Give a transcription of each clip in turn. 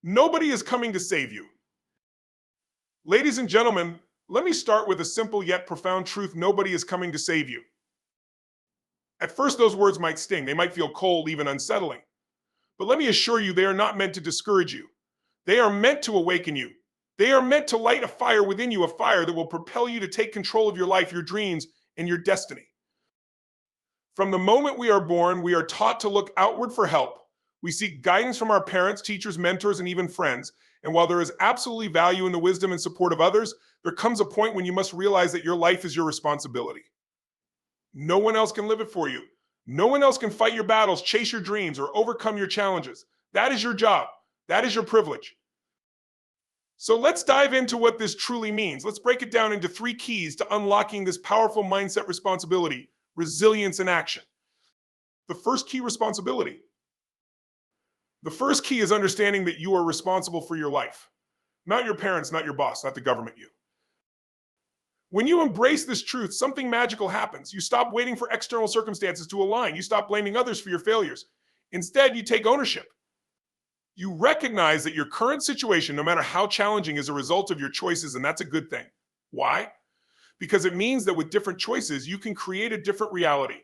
Nobody is coming to save you. Ladies and gentlemen, let me start with a simple yet profound truth. Nobody is coming to save you. At first, those words might sting. They might feel cold, even unsettling. But let me assure you, they are not meant to discourage you. They are meant to awaken you. They are meant to light a fire within you, a fire that will propel you to take control of your life, your dreams, and your destiny. From the moment we are born, we are taught to look outward for help. We seek guidance from our parents, teachers, mentors, and even friends. And while there is absolutely value in the wisdom and support of others, there comes a point when you must realize that your life is your responsibility. No one else can live it for you. No one else can fight your battles, chase your dreams, or overcome your challenges. That is your job. That is your privilege. So let's dive into what this truly means. Let's break it down into 3 keys to unlocking this powerful mindset responsibility: resilience in action. The first key responsibility. The first key is understanding that you are responsible for your life. Not your parents, not your boss, not the government, you. When you embrace this truth, something magical happens. You stop waiting for external circumstances to align. You stop blaming others for your failures. Instead, you take ownership. You recognize that your current situation, no matter how challenging, is a result of your choices, and that's a good thing. Why? Because it means that with different choices, you can create a different reality.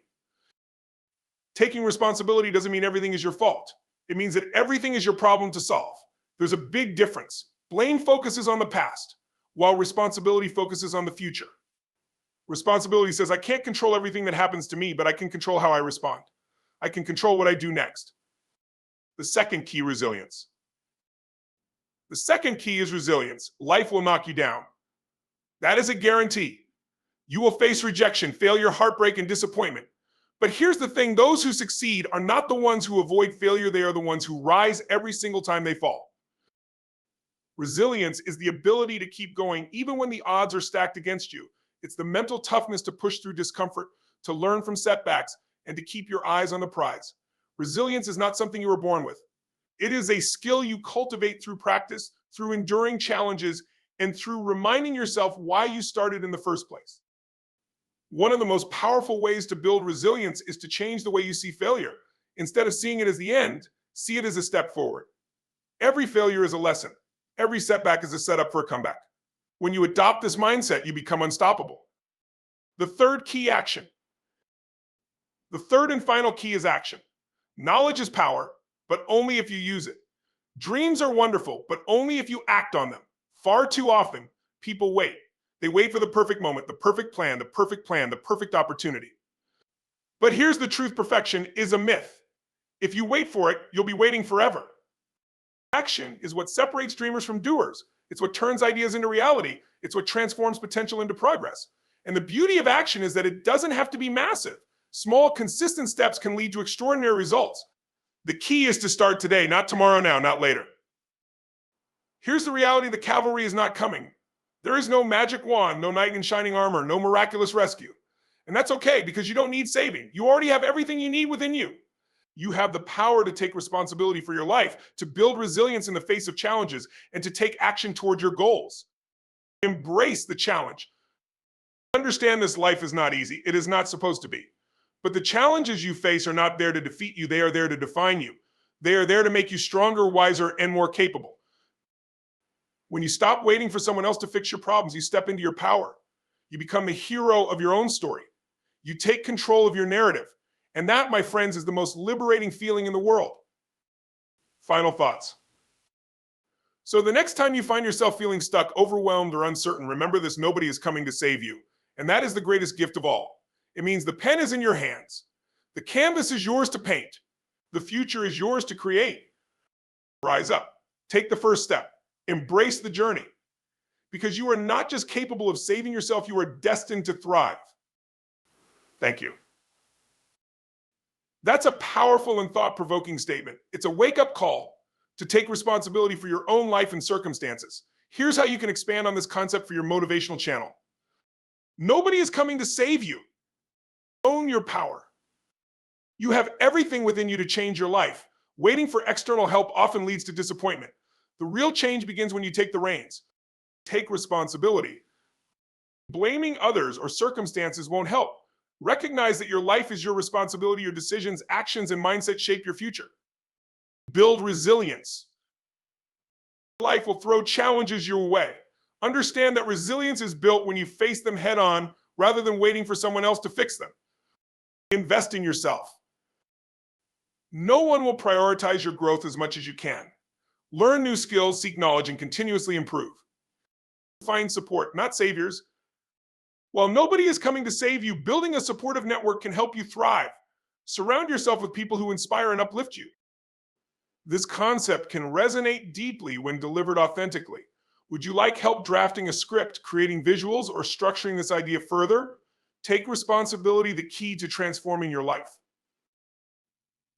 Taking responsibility doesn't mean everything is your fault. It means that everything is your problem to solve. There's a big difference. Blame focuses on the past, while responsibility focuses on the future. Responsibility says, I can't control everything that happens to me, but I can control how I respond. I can control what I do next. The second key, resilience. The second key is resilience. Life will knock you down. That is a guarantee. You will face rejection, failure, heartbreak, and disappointment. But here's the thing, those who succeed are not the ones who avoid failure. They are the ones who rise every single time they fall. Resilience is the ability to keep going even when the odds are stacked against you. It's the mental toughness to push through discomfort, to learn from setbacks, and to keep your eyes on the prize. Resilience is not something you were born with. It is a skill you cultivate through practice, through enduring challenges, and through reminding yourself why you started in the first place. One of the most powerful ways to build resilience is to change the way you see failure. Instead of seeing it as the end, see it as a step forward. Every failure is a lesson. Every setback is a setup for a comeback. When you adopt this mindset, you become unstoppable. The third key, action. The third and final key is action. Knowledge is power, but only if you use it. Dreams are wonderful, but only if you act on them. Far too often, people wait. They wait for the perfect moment, the perfect plan, the perfect opportunity. But here's the truth: perfection is a myth. If you wait for it, you'll be waiting forever. Action is what separates dreamers from doers. It's what turns ideas into reality. It's what transforms potential into progress. And the beauty of action is that it doesn't have to be massive. Small, consistent steps can lead to extraordinary results. The key is to start today, not tomorrow now, not later. Here's the reality: the cavalry is not coming. There is no magic wand, no knight in shining armor, no miraculous rescue. And that's okay, because you don't need saving. You already have everything you need within you. You have the power to take responsibility for your life, to build resilience in the face of challenges, and to take action toward your goals. Embrace the challenge. Understand this: life is not easy. It is not supposed to be. But the challenges you face are not there to defeat you. They are there to define you. They are there to make you stronger, wiser, and more capable. When you stop waiting for someone else to fix your problems, you step into your power. You become the hero of your own story. You take control of your narrative. And that, my friends, is the most liberating feeling in the world. Final thoughts. So the next time you find yourself feeling stuck, overwhelmed, or uncertain, remember this: nobody is coming to save you. And that is the greatest gift of all. It means the pen is in your hands. The canvas is yours to paint. The future is yours to create. Rise up. Take the first step. Embrace the journey. Because you are not just capable of saving yourself, you are destined to thrive. Thank you. That's a powerful and thought-provoking statement. It's a wake-up call to take responsibility for your own life and circumstances. Here's how you can expand on this concept for your motivational channel. Nobody is coming to save you. Own your power. You have everything within you to change your life. Waiting for external help often leads to disappointment. The real change begins when you take the reins. Take responsibility. Blaming others or circumstances won't help. Recognize that your life is your responsibility. Your decisions, actions, and mindset shape your future. Build resilience. Life will throw challenges your way. Understand that resilience is built when you face them head on rather than waiting for someone else to fix them. Invest in yourself. No one will prioritize your growth as much as you can. Learn new skills, seek knowledge, and continuously improve. Find support, not saviors. While nobody is coming to save you, building a supportive network can help you thrive. Surround yourself with people who inspire and uplift you. This concept can resonate deeply when delivered authentically. Would you like help drafting a script, creating visuals, or structuring this idea further? Take responsibility, the key to transforming your life.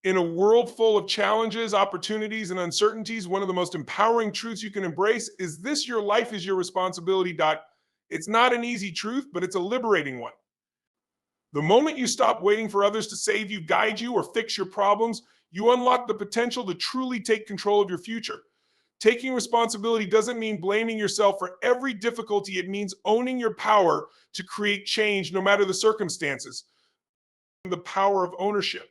In a world full of challenges, opportunities, and uncertainties, one of the most empowering truths you can embrace is this: your life is your responsibility. It's not an easy truth, but it's a liberating one. The moment you stop waiting for others to save you, guide you, or fix your problems, you unlock the potential to truly take control of your future. Taking responsibility doesn't mean blaming yourself for every difficulty. It means owning your power to create change no matter the circumstances. The power of ownership.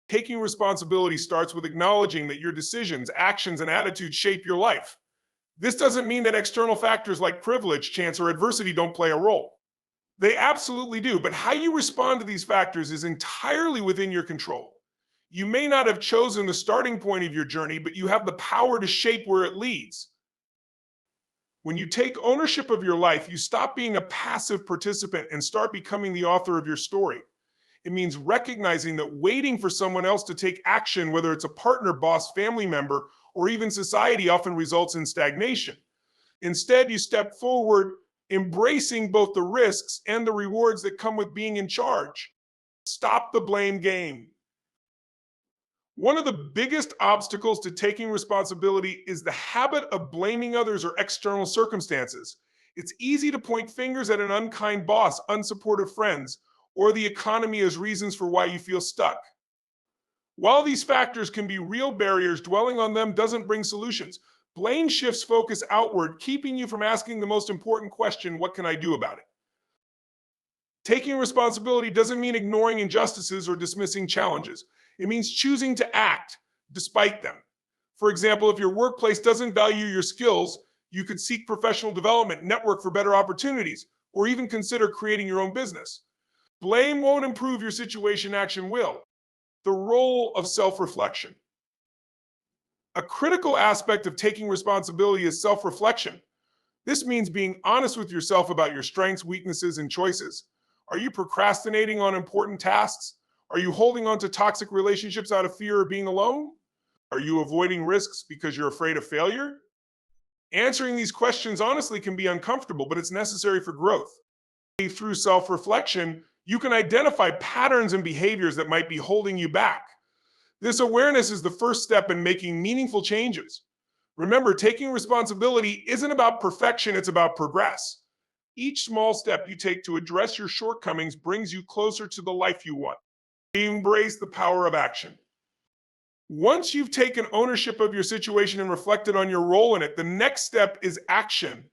Taking responsibility starts with acknowledging that your decisions, actions, and attitudes shape your life. This doesn't mean that external factors like privilege, chance, or adversity don't play a role. They absolutely do, but how you respond to these factors is entirely within your control. You may not have chosen the starting point of your journey, but you have the power to shape where it leads. When you take ownership of your life, you stop being a passive participant and start becoming the author of your story. It means recognizing that waiting for someone else to take action, whether it's a partner, boss, family member, or even society, often results in stagnation. Instead, you step forward, embracing both the risks and the rewards that come with being in charge. Stop the blame game. One of the biggest obstacles to taking responsibility is the habit of blaming others or external circumstances. It's easy to point fingers at an unkind boss, unsupportive friends, or the economy as reasons for why you feel stuck. While these factors can be real barriers, dwelling on them doesn't bring solutions. Blame shifts focus outward, keeping you from asking the most important question: what can I do about it? Taking responsibility doesn't mean ignoring injustices or dismissing challenges. It means choosing to act despite them. For example, if your workplace doesn't value your skills, you could seek professional development, network for better opportunities, or even consider creating your own business. Blame won't improve your situation, action will. The role of self-reflection. A critical aspect of taking responsibility is self-reflection. This means being honest with yourself about your strengths, weaknesses, and choices. Are you procrastinating on important tasks? Are you holding on to toxic relationships out of fear of being alone? Are you avoiding risks because you're afraid of failure? Answering these questions honestly can be uncomfortable, but it's necessary for growth. Through self-reflection, you can identify patterns and behaviors that might be holding you back. This awareness is the first step in making meaningful changes. Remember, taking responsibility isn't about perfection, it's about progress. Each small step you take to address your shortcomings brings you closer to the life you want. Embrace the power of action. Once you've taken ownership of your situation and reflected on your role in it, the next step is action.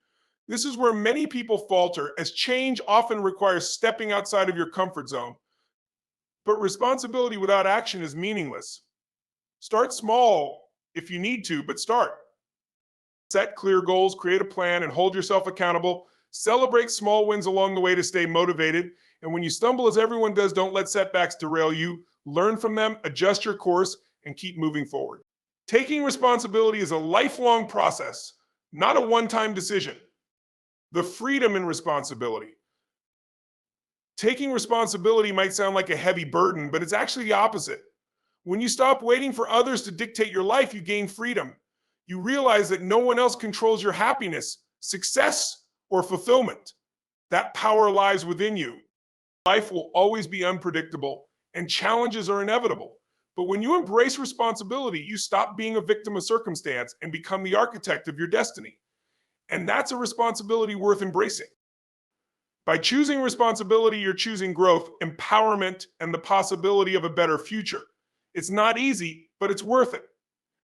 This is where many people falter, as change often requires stepping outside of your comfort zone. But responsibility without action is meaningless. Start small if you need to, but start. Set clear goals, create a plan, and hold yourself accountable. Celebrate small wins along the way to stay motivated. And when you stumble, as everyone does, don't let setbacks derail you. Learn from them, adjust your course, and keep moving forward. Taking responsibility is a lifelong process, not a one-time decision. The freedom in responsibility. Taking responsibility might sound like a heavy burden, but it's actually the opposite. When you stop waiting for others to dictate your life, you gain freedom. You realize that no one else controls your happiness, success, or fulfillment. That power lies within you. Life will always be unpredictable, and challenges are inevitable. But when you embrace responsibility, you stop being a victim of circumstance and become the architect of your destiny. And that's a responsibility worth embracing. By choosing responsibility, you're choosing growth, empowerment, and the possibility of a better future. It's not easy, but it's worth it.